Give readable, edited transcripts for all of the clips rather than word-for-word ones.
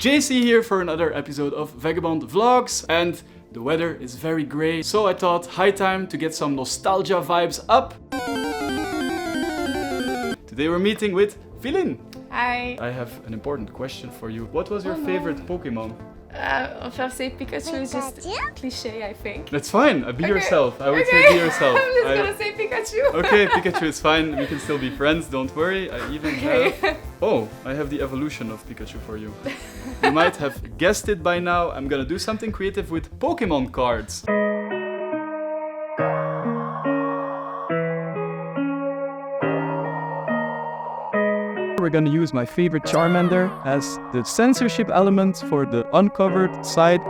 JC here for another episode of Vagabond Vlogs, and the weather is very grey, so I thought high time to get some nostalgia vibes up. Today we're meeting with Philin. Hi. I have an important question for you. What was your favorite Pokémon? I'll say Pikachu is just cliché, I think. That's fine. Be yourself. I would say be yourself. I'm just gonna say Pikachu. Okay, Pikachu is fine. We can still be friends. Don't worry. I even have... Oh, I have the evolution of Pikachu for you. You might have guessed it by now. I'm gonna do something creative with Pokémon cards. We're gonna use my favorite Charmander as the censorship element for the uncovered side.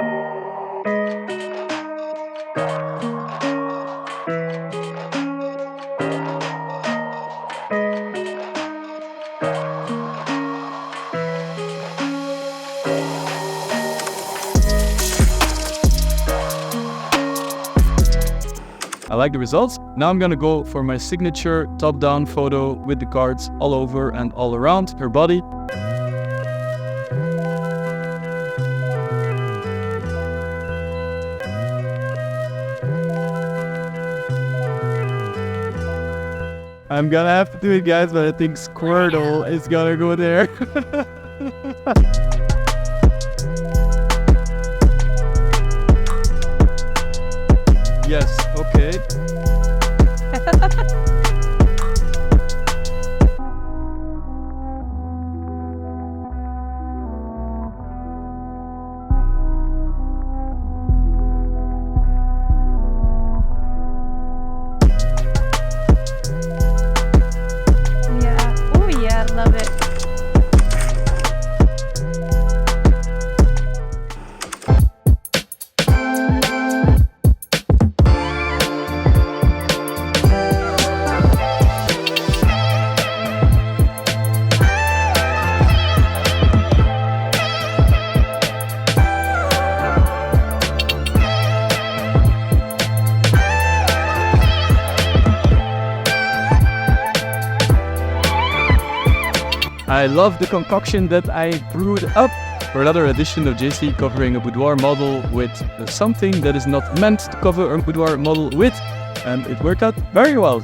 I like the results. Now I'm gonna go for my signature top-down photo with the cards all over and all around her body. I'm gonna have to do it, guys, but I think Squirtle is gonna go there. Yes, okay. Yeah. Oh yeah, love it. I love the concoction that I brewed up for another edition of JC covering a boudoir model with something that is not meant to cover a boudoir model with, and it worked out very well.